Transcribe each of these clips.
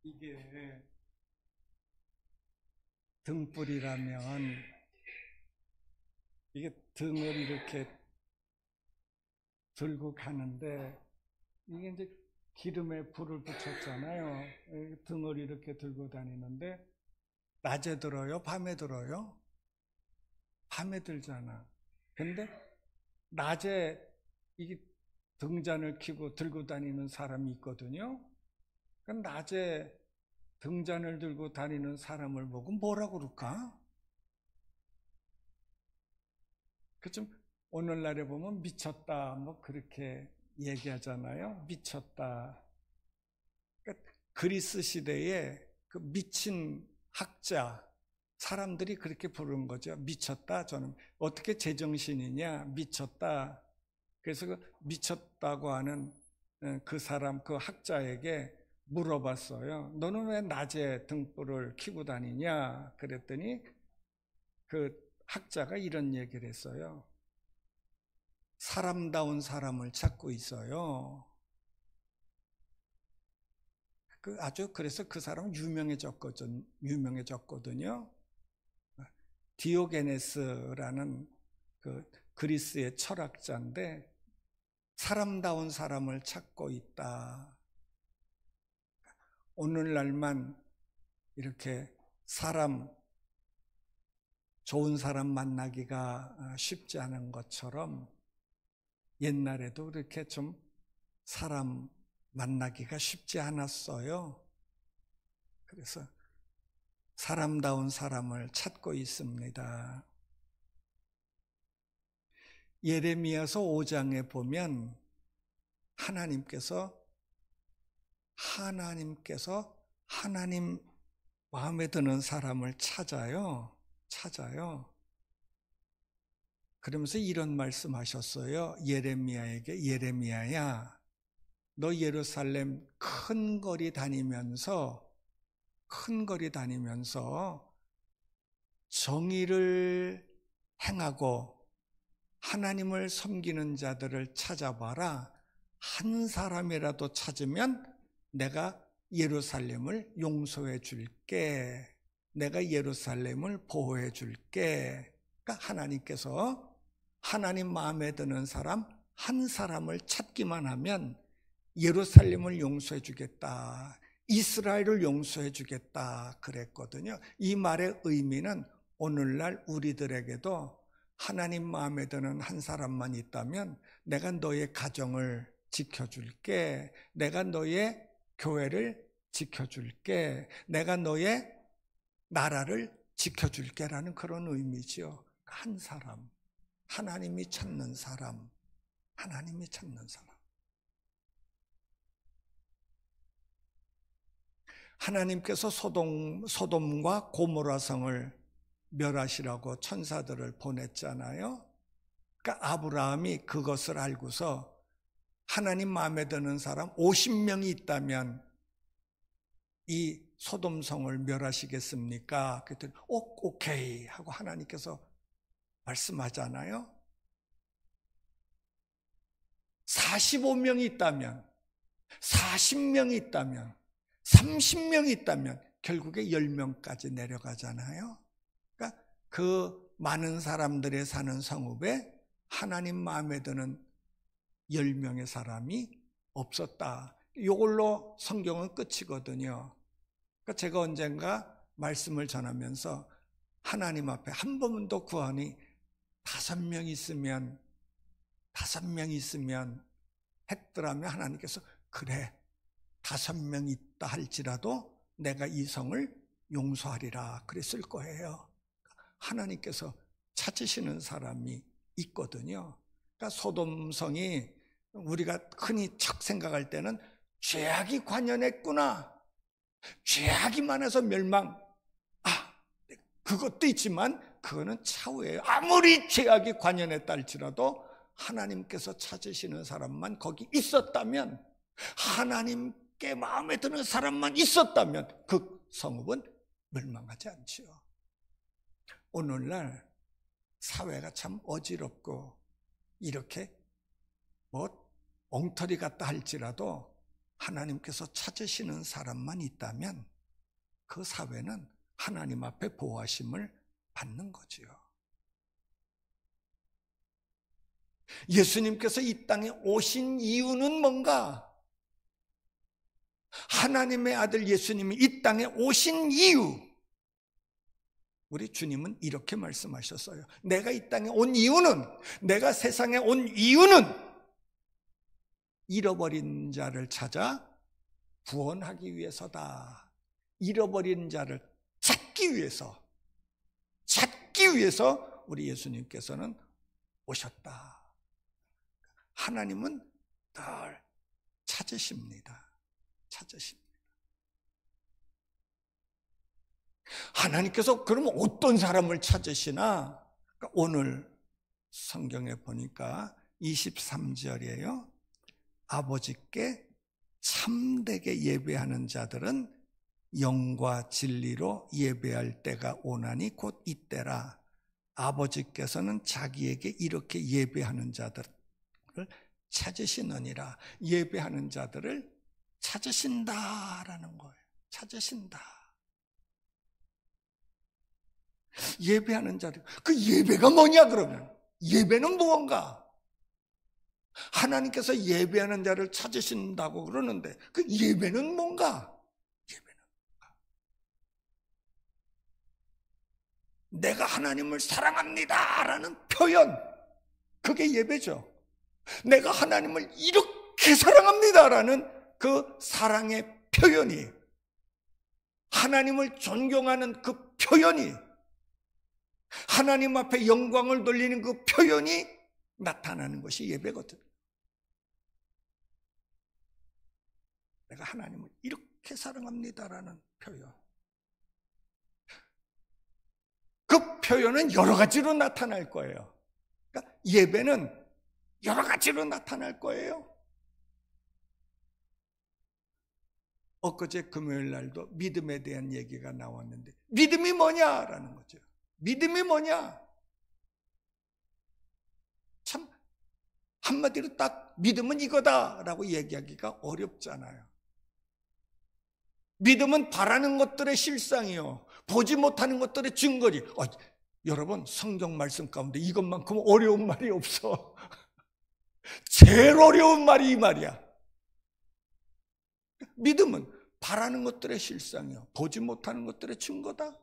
이게 등불이라면 이게 등을 이렇게 들고 가는데 이게 이제 기름에 불을 붙였잖아요. 등을 이렇게 들고 다니는데 낮에 들어요? 밤에 들어요? 밤에 들잖아. 근데 낮에 이게 등잔을 켜고 들고 다니는 사람이 있거든요. 그러니까 낮에 등잔을 들고 다니는 사람을 보고 뭐라고 그럴까? 그좀 오늘날에 보면 미쳤다 뭐 그렇게 얘기하잖아요. 미쳤다. 그러니까 그리스 시대에 그 미친 학자 사람들이 그렇게 부르는 거죠. 미쳤다. 저는 어떻게 제정신이냐? 미쳤다. 그래서 그 미쳤다고 하는 그 사람, 그 학자에게 물어봤어요. 너는 왜 낮에 등불을 켜고 다니냐? 그랬더니 그 학자가 이런 얘기를 했어요. 사람다운 사람을 찾고 있어요. 그래서 그 사람은 유명해졌거든요. 디오게네스라는 그 그리스의 철학자인데 사람다운 사람을 찾고 있다. 오늘날만 이렇게 좋은 사람 만나기가 쉽지 않은 것처럼 옛날에도 그렇게 좀 사람 만나기가 쉽지 않았어요. 그래서 사람다운 사람을 찾고 있습니다. 예레미야서 5장에 보면 하나님께서 하나님 마음에 드는 사람을 찾아요. 그러면서 이런 말씀하셨어요. 예레미야에게 예레미야야, 너 예루살렘 큰 거리 다니면서 정의를 행하고 하나님을 섬기는 자들을 찾아봐라. 한 사람이라도 찾으면 내가 예루살렘을 용서해 줄게. 내가 예루살렘을 보호해 줄게. 그러니까 하나님께서 하나님 마음에 드는 사람 한 사람을 찾기만 하면 예루살렘을 용서해 주겠다. 이스라엘을 용서해 주겠다 그랬거든요. 이 말의 의미는 오늘날 우리들에게도 하나님 마음에 드는 한 사람만 있다면 내가 너의 가정을 지켜줄게. 내가 너의 교회를 지켜줄게. 내가 너의 나라를 지켜줄게라는 그런 의미지요. 한 사람, 하나님이 찾는 사람. 하나님께서 소돔과 고모라 성을 멸하시라고 천사들을 보냈잖아요. 그러니까 아브라함이 그것을 알고서 하나님 마음에 드는 사람 50명이 있다면 이 소돔성을 멸하시겠습니까? 그랬더니 오케이 하고 하나님께서 말씀하잖아요. 45명이 있다면, 40명이 있다면, 30명이 있다면 결국에 10명까지 내려가잖아요. 그러니까 그 많은 사람들이 사는 성읍에 하나님 마음에 드는 10명의 사람이 없었다. 이걸로 성경은 끝이거든요. 그러니까 제가 언젠가 말씀을 전하면서 하나님 앞에 한 번도 구하니 5명 있으면 했더라면 하나님께서 그래 5명 있다 할지라도 내가 이 성을 용서하리라 그랬을 거예요. 하나님께서 찾으시는 사람이 있거든요. 그러니까 소돔성이 우리가 흔히 척 생각할 때는 죄악이 관연했구나. 죄악이 많아서 멸망. 그것도 있지만 그거는 차후예요. 아무리 죄악이 관연했다 할지라도 하나님께서 찾으시는 사람만 거기 있었다면, 하나님께 마음에 드는 사람만 있었다면 그 성읍은 멸망하지 않지요. 오늘날 사회가 참 어지럽고 이렇게 뭐 엉터리 같다 할지라도 하나님께서 찾으시는 사람만 있다면 그 사회는 하나님 앞에 보호하심을 받는 거지요. 예수님께서 이 땅에 오신 이유는 뭔가? 하나님의 아들 예수님이 이 땅에 오신 이유, 우리 주님은 이렇게 말씀하셨어요. 내가 이 땅에 온 이유는, 내가 세상에 온 이유는 잃어버린 자를 찾아 구원하기 위해서다. 잃어버린 자를 찾기 위해서 우리 예수님께서는 오셨다. 하나님은 늘 찾으십니다. 하나님께서 그러면 어떤 사람을 찾으시나? 그러니까 오늘 성경에 보니까 23절이에요. 아버지께 참되게 예배하는 자들은 영과 진리로 예배할 때가 오나니 곧 이때라. 아버지께서는 자기에게 이렇게 예배하는 자들을 찾으시느니라. 예배하는 자들을 찾으신다라는 거예요. 찾으신다. 예배하는 자들. 그 예배가 뭐냐 그러면? 예배는 무언가? 하나님께서 예배하는 자를 찾으신다고 그러는데 그 예배는 뭔가? 내가 하나님을 사랑합니다라는 표현, 그게 예배죠. 내가 하나님을 이렇게 사랑합니다라는 그 사랑의 표현이, 하나님을 존경하는 그 표현이, 하나님 앞에 영광을 돌리는 그 표현이 나타나는 것이 예배거든. 내가 하나님을 이렇게 사랑합니다라는 표현. 그 표현은 여러 가지로 나타날 거예요. 그러니까 예배는 여러 가지로 나타날 거예요. 엊그제 금요일 날도 믿음에 대한 얘기가 나왔는데 믿음이 뭐냐라는 거죠. 믿음이 뭐냐? 참 한마디로 딱 믿음은 이거다라고 얘기하기가 어렵잖아요. 믿음은 바라는 것들의 실상이요, 보지 못하는 것들의 증거리. 여러분, 성경 말씀 가운데 이것만큼 어려운 말이 없어. 제일 어려운 말이 이 말이야. 믿음은 바라는 것들의 실상이요, 보지 못하는 것들의 증거다.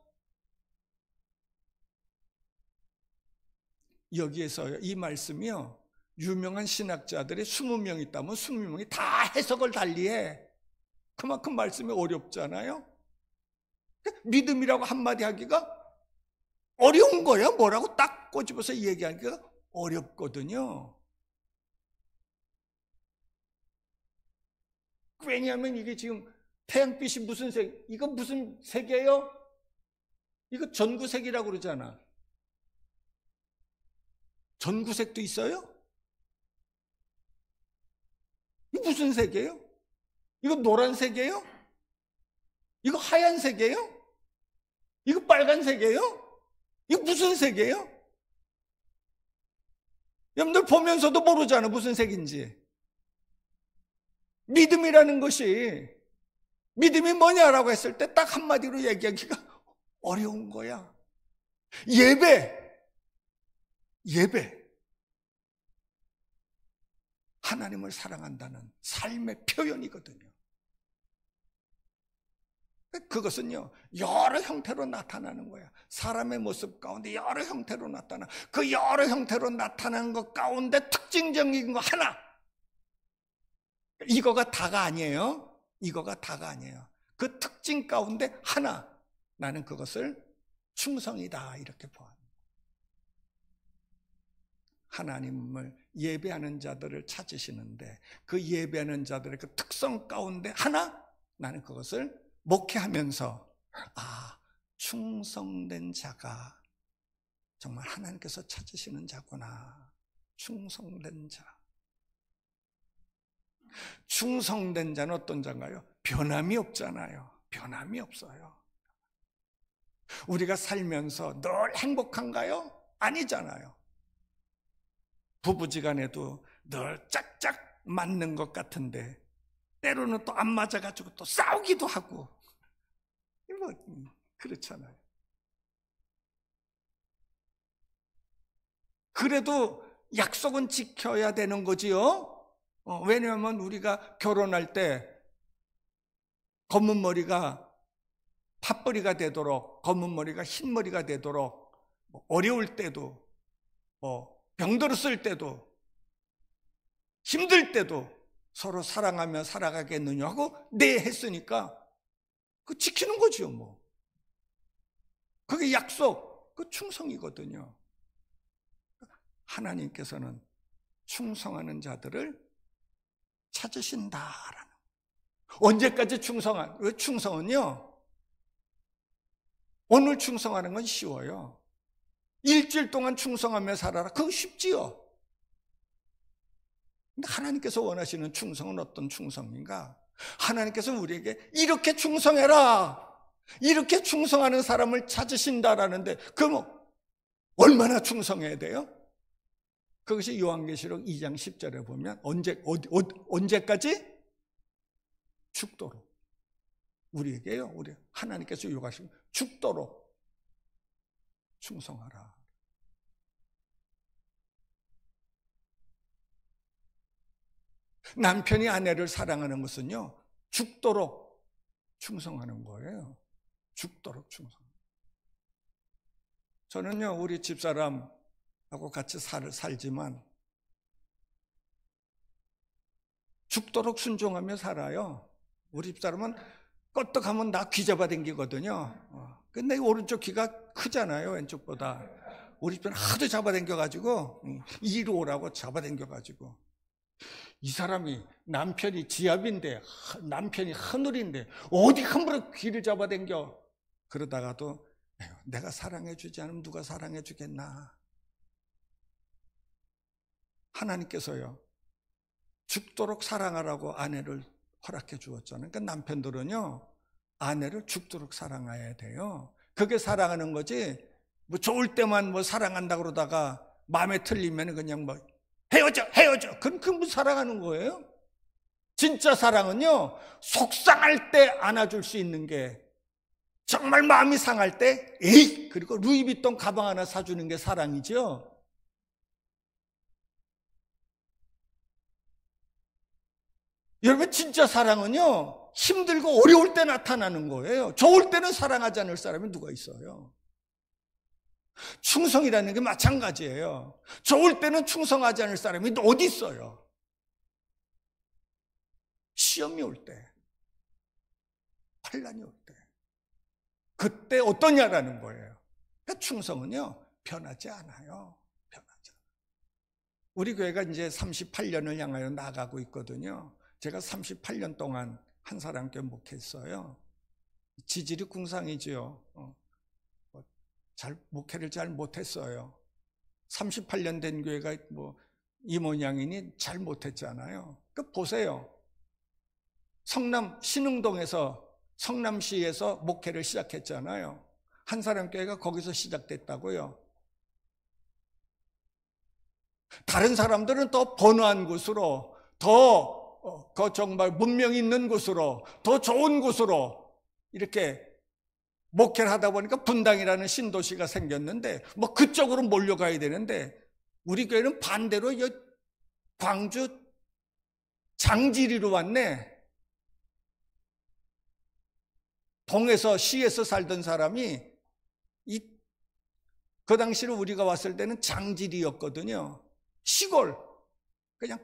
여기에서 이 말씀이요, 유명한 신학자들이 20명 있다면 20명이 다 해석을 달리해. 그만큼 말씀이 어렵잖아요. 믿음이라고 한마디 하기가 어려운 거야. 뭐라고 딱 꼬집어서 얘기하기가 어렵거든요. 왜냐하면 이게 지금 태양빛이 무슨 색, 이거 무슨 색이에요? 이거 전구색이라고 그러잖아. 전구색도 있어요? 이거 무슨 색이에요? 이거 노란색이에요? 이거 하얀색이에요? 이거 빨간색이에요? 이거 무슨 색이에요? 여러분들 보면서도 모르잖아, 무슨 색인지. 믿음이라는 것이, 믿음이 뭐냐라고 했을 때 딱 한마디로 얘기하기가 어려운 거야. 예배. 하나님을 사랑한다는 삶의 표현이거든요. 그것은요, 여러 형태로 나타나는 거야. 사람의 모습 가운데 여러 형태로 나타나. 그 여러 형태로 나타나는 것 가운데 특징적인 거 하나. 이거가 다가 아니에요. 이거가 다가 아니에요. 그 특징 가운데 하나. 나는 그것을 충성이다, 이렇게 봐. 하나님을 예배하는 자들을 찾으시는데 그 예배하는 자들의 그 특성 가운데 하나, 나는 그것을 목회하면서 충성된 자가 정말 하나님께서 찾으시는 자구나. 충성된 자. 충성된 자는 어떤 자인가요? 변함이 없잖아요. 변함이 없어요. 우리가 살면서 늘 행복한가요? 아니잖아요. 부부지간에도 늘 짝짝 맞는 것 같은데 때로는 또 안 맞아가지고 또 싸우기도 하고. 뭐 그렇잖아요. 그래도 약속은 지켜야 되는 거지요. 왜냐하면 우리가 결혼할 때 검은 머리가 팥뿌리가 되도록, 검은 머리가 흰 머리가 되도록, 어려울 때도, 병들었을 때도, 힘들 때도 서로 사랑하며 살아가겠느냐 하고 네 했으니까 그 지키는 거죠, 뭐. 그게 약속, 그 충성이거든요. 하나님께서는 충성하는 자들을 찾으신다라는. 언제까지 충성한? 왜 충성은요? 오늘 충성하는 건 쉬워요. 일주일 동안 충성하며 살아라. 그거 쉽지요. 근데 하나님께서 원하시는 충성은 어떤 충성인가? 하나님께서 우리에게 이렇게 충성해라, 이렇게 충성하는 사람을 찾으신다라는데, 그럼 얼마나 충성해야 돼요? 그것이 요한계시록 2장 10절에 보면 언제까지? 죽도록. 우리에게요, 우리 하나님께서 요구하시면 죽도록 충성하라. 남편이 아내를 사랑하는 것은요, 죽도록 충성하는 거예요. 죽도록 충성. 저는요, 우리 집사람하고 같이 살지만 죽도록 순종하며 살아요. 우리 집사람은 껐떡하면 나 귀 잡아당기거든요. 근데 오른쪽 귀가 크잖아요, 왼쪽보다. 우리 집사람 하도 잡아당겨가지고 이리로 오라고 잡아당겨가지고. 이 사람이 남편이 지압인데, 남편이 하늘인데 어디 함부로 귀를 잡아당겨. 그러다가도 내가 사랑해주지 않으면 누가 사랑해주겠나. 하나님께서요, 죽도록 사랑하라고 아내를 허락해 주었잖아요. 그러니까 남편들은요, 아내를 죽도록 사랑해야 돼요. 그게 사랑하는 거지. 뭐 좋을 때만 뭐 사랑한다 그러다가 마음에 틀리면 그냥 뭐 헤어져. 그럼 무슨 사랑하는 거예요? 진짜 사랑은요, 속상할 때 안아줄 수 있는 게, 정말 마음이 상할 때 에이, 그리고 루이비통 가방 하나 사주는 게 사랑이죠. 여러분, 진짜 사랑은요, 힘들고 어려울 때 나타나는 거예요. 좋을 때는 사랑하지 않을 사람이 누가 있어요? 충성이라는 게 마찬가지예요. 좋을 때는 충성하지 않을 사람이 어디 있어요? 시험이 올 때, 환난이 올 때, 그때 어떠냐라는 거예요. 그러니까 충성은요, 변하지 않아요. 변하지 않아요. 우리 교회가 이제 38년을 향하여 나가고 있거든요. 제가 38년 동안 한 사람께 목회했어요. 지질이 궁상이지요. 목회를 잘 못했어요. 38년 된 교회가 뭐 이 모양이니 잘 못했잖아요. 그 보세요. 성남 신흥동에서, 성남시에서 목회를 시작했잖아요. 한 사람 교회가 거기서 시작됐다고요. 다른 사람들은 더 번화한 곳으로, 더 정말 문명 있는 곳으로, 더 좋은 곳으로 이렇게 목회를 하다 보니까 분당이라는 신도시가 생겼는데, 뭐 그쪽으로 몰려가야 되는데, 우리 교회는 반대로 광주 장지리로 왔네. 동에서, 시에서 살던 사람이 그 당시로 우리가 왔을 때는 장지리였거든요. 시골, 그냥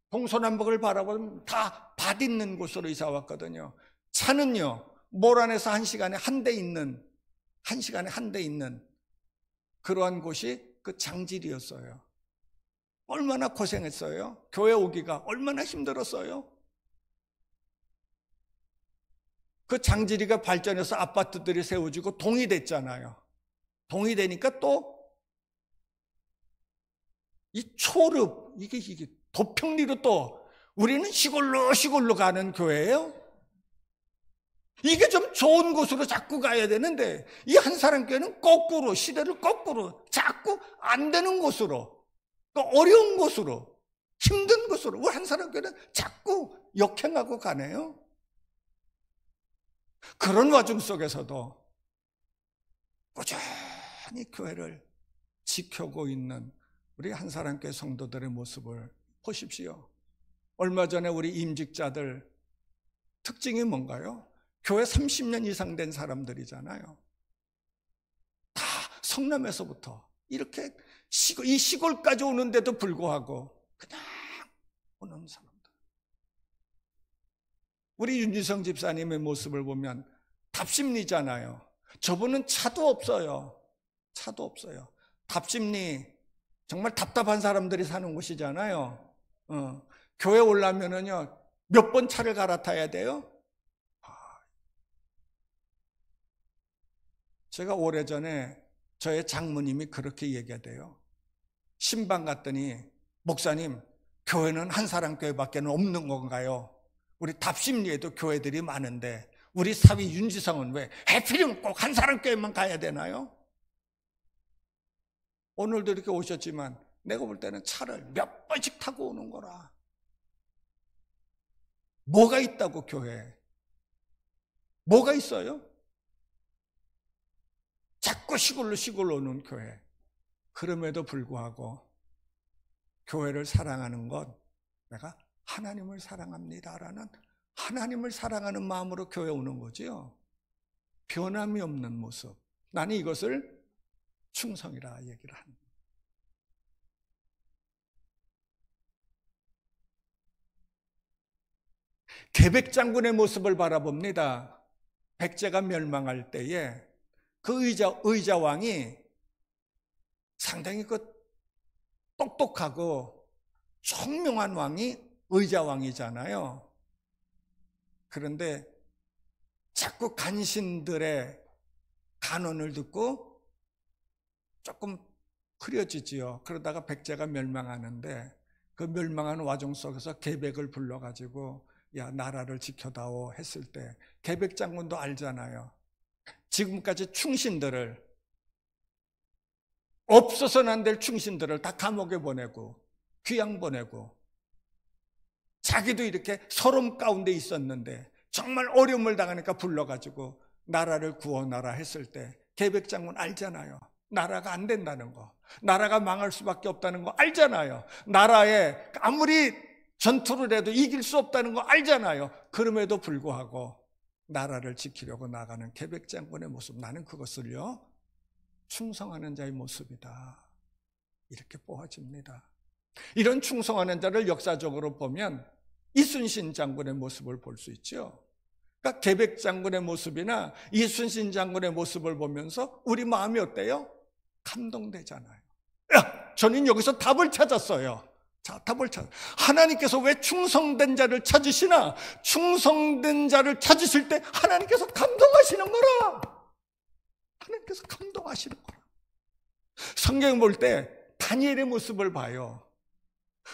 동서남북을 바라보면 다 밭 있는 곳으로 이사 왔거든요. 차는요, 모란에서 1시간에 한 대 있는, 1시간에 한 대 있는 그러한 곳이 그 장질이었어요. 얼마나 고생했어요? 교회 오기가 얼마나 힘들었어요? 그 장지리가 발전해서 아파트들이 세워지고 동이 됐잖아요. 동이 되니까 또 이 초릅, 이게 도평리로 또 우리는 시골로 가는 교회예요. 이게 좀 좋은 곳으로 자꾸 가야 되는데, 이 한 사람 교회는 거꾸로, 시대를 거꾸로 자꾸 안 되는 곳으로, 또 어려운 곳으로, 힘든 곳으로 우리 한사람교회는 자꾸 역행하고 가네요. 그런 와중 속에서도 꾸준히 교회를 지켜고 있는 우리 한사람교회 성도들의 모습을 보십시오. 얼마 전에 우리 임직자들 특징이 뭔가요? 교회 30년 이상 된 사람들이잖아요. 다 성남에서부터 이렇게 이 시골까지 오는데도 불구하고 그냥 오는 사람들. 우리 윤지성 집사님의 모습을 보면 답심리잖아요. 저분은 차도 없어요. 차도 없어요. 답심리 정말 답답한 사람들이 사는 곳이잖아요. 교회 오려면은요 몇 번 차를 갈아타야 돼요? 제가 오래전에 저의 장모님이 그렇게 얘기하대요. 신방 갔더니 목사님 교회는 한사람교회밖에 없는 건가요? 우리 답심리에도 교회들이 많은데 우리 사위 윤지성은 왜 해필이면 꼭 한사람교회만 가야 되나요? 오늘도 이렇게 오셨지만 내가 볼 때는 차를 몇 번씩 타고 오는 거라. 뭐가 있다고 교회에? 뭐가 있어요? 자꾸 시골로 오는 교회. 그럼에도 불구하고 교회를 사랑하는 것, 내가 하나님을 사랑합니다라는 하나님을 사랑하는 마음으로 교회 오는 거지요. 변함이 없는 모습. 나는 이것을 충성이라 얘기를 합니다. 계백장군의 모습을 바라봅니다. 백제가 멸망할 때에 그 의자왕이 상당히 똑똑하고 총명한 왕이 의자왕이잖아요. 그런데 자꾸 간신들의 간언을 듣고 조금 흐려지지요. 그러다가 백제가 멸망하는데 그 멸망한 와중 속에서 계백을 불러가지고 야 나라를 지켜다오 했을 때 계백장군도 알잖아요. 지금까지 충신들을 없어서는 안 될 충신들을 다 감옥에 보내고 귀양 보내고 자기도 이렇게 서름 가운데 있었는데 정말 어려움을 당하니까 불러가지고 나라를 구원하라 했을 때 계백장군 알잖아요. 나라가 안 된다는 거, 나라가 망할 수밖에 없다는 거 알잖아요. 나라에 아무리 전투를 해도 이길 수 없다는 거 알잖아요. 그럼에도 불구하고 나라를 지키려고 나가는 계백장군의 모습, 나는 그것을요 충성하는 자의 모습이다 이렇게 보아집니다. 이런 충성하는 자를 역사적으로 보면 이순신 장군의 모습을 볼 수 있죠. 그러니까 계백장군의 모습이나 이순신 장군의 모습을 보면서 우리 마음이 어때요? 감동되잖아요. 저는 여기서 답을 찾았어요. 자, 답을 찾아. 하나님께서 왜 충성된 자를 찾으시나? 충성된 자를 찾으실 때 하나님께서 감동하시는 거라. 하나님께서 감동하시는 거라. 성경 볼 때 다니엘의 모습을 봐요.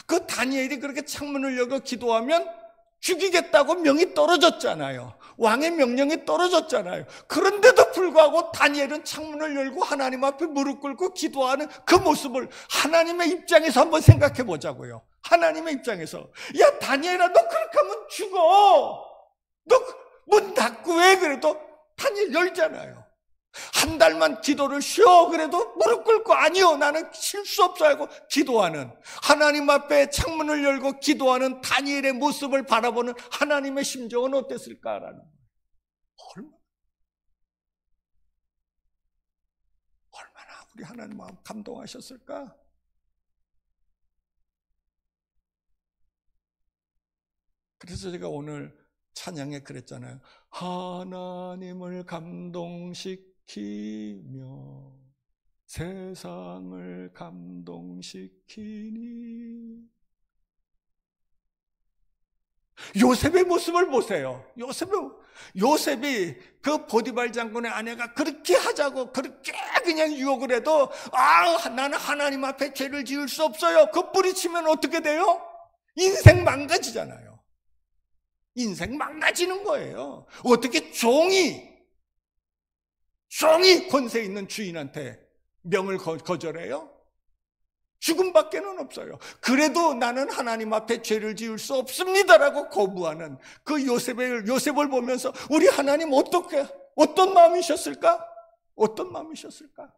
그 다니엘이 그렇게 창문을 열고 기도하면 죽이겠다고 명이 떨어졌잖아요. 왕의 명령이 떨어졌잖아요. 그런데도 불구하고 다니엘은 창문을 열고 하나님 앞에 무릎 꿇고 기도하는 그 모습을 하나님의 입장에서 한번 생각해 보자고요. 하나님의 입장에서 야 다니엘아 너 그렇게 하면 죽어. 너 문 닫고 왜 그래도 다니엘 열잖아요. 한 달만 기도를 쉬어 그래도 무릎 꿇고 아니요 나는 쉴 수 없어 하고 기도하는 하나님 앞에 창문을 열고 기도하는 다니엘의 모습을 바라보는 하나님의 심정은 어땠을까라는 얼마나 우리 하나님 마음 감동하셨을까? 그래서 제가 오늘 찬양에 그랬잖아요. 하나님을 감동시키며 세상을 감동시키니. 요셉의 모습을 보세요. 요셉이 그 보디발 장군의 아내가 그렇게 하자고 그렇게 그냥 유혹을 해도 나는 하나님 앞에 죄를 지을 수 없어요. 그 뿌리치면 어떻게 돼요? 인생 망가지잖아요. 인생 망가지는 거예요. 어떻게 종이 권세 있는 주인한테 명을 거절해요? 죽음밖에는 없어요. 그래도 나는 하나님 앞에 죄를 지을 수 없습니다라고 거부하는 그 요셉을 보면서 우리 하나님 어떤 마음이셨을까? 어떤 마음이셨을까?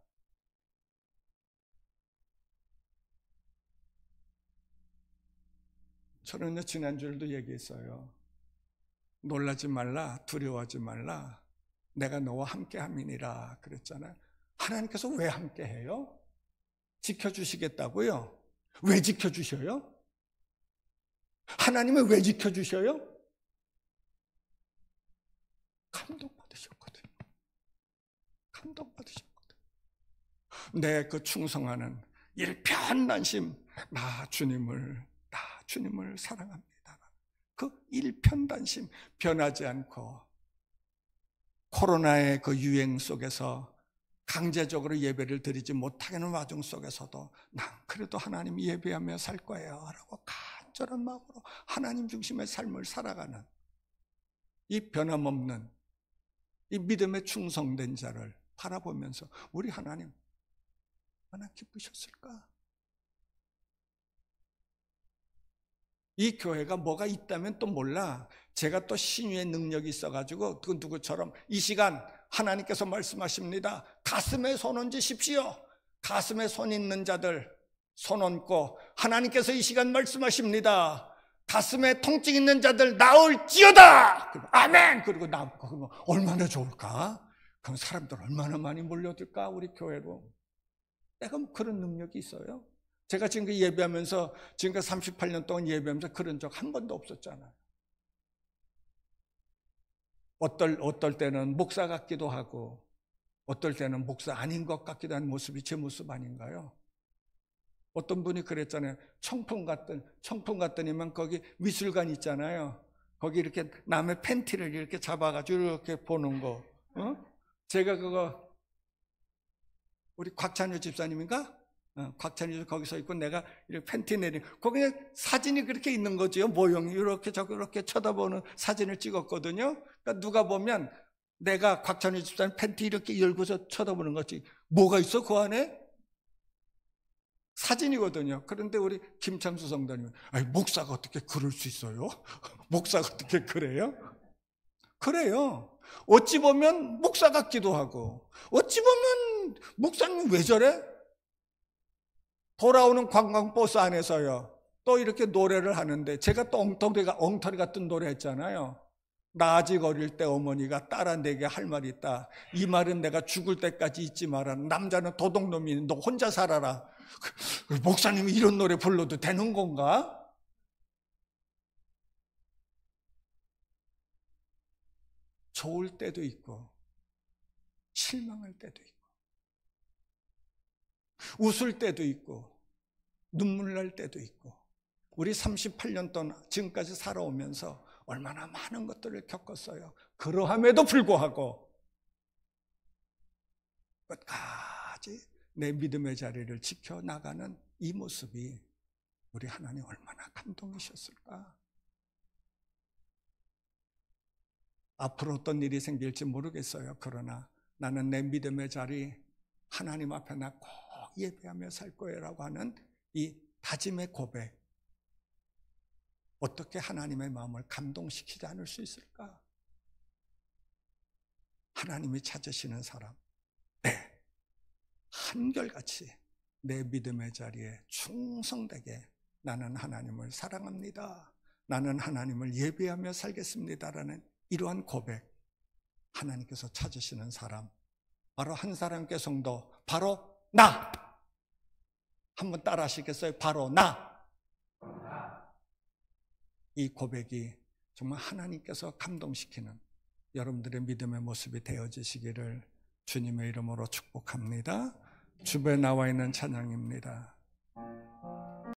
저는 지난주에도 얘기했어요. 놀라지 말라, 두려워하지 말라. 내가 너와 함께 함이니라 그랬잖아요. 하나님께서 왜 함께 해요? 지켜주시겠다고요? 왜 지켜주셔요? 하나님은 왜 지켜주셔요? 감동받으셨거든요. 감동받으셨거든요. 내 그 충성하는 일편단심, 나 주님을 사랑합니다. 그 일편단심, 변하지 않고 코로나의 그 유행 속에서 강제적으로 예배를 드리지 못하는 와중 속에서도 난 그래도 하나님 예배하며 살 거예요 라고 간절한 마음으로 하나님 중심의 삶을 살아가는 이 변함없는 이 믿음에 충성된 자를 바라보면서 우리 하나님 얼마나 기쁘셨을까? 이 교회가 뭐가 있다면 또 몰라. 제가 또 신유의 능력이 있어가지고 그 누구처럼 이 시간 하나님께서 말씀하십니다. 가슴에 손 얹으십시오. 가슴에 손 있는 자들 손 얹고 하나님께서 이 시간 말씀하십니다. 가슴에 통증 있는 자들 나올지어다. 아멘. 그리고 그러면 얼마나 좋을까? 그럼 사람들 얼마나 많이 몰려들까 우리 교회로. 내가 그런 능력이 있어요. 제가 지금 예배하면서 지금까지 38년 동안 예배하면서 그런 적 한 번도 없었잖아요. 어떨 때는 목사 같기도 하고 어떨 때는 목사 아닌 것 같기도 한 모습이 제 모습 아닌가요? 어떤 분이 그랬잖아요. 청풍 갔더니만 거기 미술관 있잖아요. 거기 이렇게 남의 팬티를 이렇게 잡아가지고 이렇게 보는 거. 제가 그거 우리 곽찬유 집사님인가? 곽찬유 집 거기 서 있고 내가 이렇게 팬티 내린 거기 사진이 그렇게 있는 거죠. 모형이 이렇게 저렇게 쳐다보는 사진을 찍었거든요. 그러니까 누가 보면 내가 곽찬유 집사님 팬티 이렇게 열고서 쳐다보는 거지. 뭐가 있어 그 안에? 사진이거든요. 그런데 우리 김창수 성도님은 아니 목사가 어떻게 그럴 수 있어요? 목사가 어떻게 그래요? 그래요. 어찌 보면 목사 같기도 하고 어찌 보면 목사님 왜 저래? 돌아오는 관광버스 안에서요. 또 이렇게 노래를 하는데 제가 또 엉터리 같은 노래 했잖아요. 나 아직 어릴 때 어머니가 딸아 내게 할 말이 있다. 이 말은 내가 죽을 때까지 잊지 마라. 남자는 도둑놈이 너 혼자 살아라. 목사님이 이런 노래 불러도 되는 건가? 좋을 때도 있고 실망할 때도 있고 웃을 때도 있고 눈물 날 때도 있고 우리 38년 동안 지금까지 살아오면서 얼마나 많은 것들을 겪었어요. 그러함에도 불구하고 끝까지 내 믿음의 자리를 지켜나가는 이 모습이 우리 하나님 얼마나 감동이셨을까? 앞으로 어떤 일이 생길지 모르겠어요. 그러나 나는 내 믿음의 자리 하나님 앞에 나 꼭 예배하며 살 거예요라고 하는 이 다짐의 고백, 어떻게 하나님의 마음을 감동시키지 않을 수 있을까? 하나님이 찾으시는 사람, 한결같이 내 믿음의 자리에 충성되게 나는 하나님을 사랑합니다. 나는 하나님을 예배하며 살겠습니다라는 이러한 고백, 하나님께서 찾으시는 사람, 바로 한 사람께 성도, 바로 나! 한번 따라 하시겠어요? 바로 나! 이 고백이 정말 하나님께서 감동시키는 여러분들의 믿음의 모습이 되어지시기를 주님의 이름으로 축복합니다. 주변에 나와 있는 찬양입니다.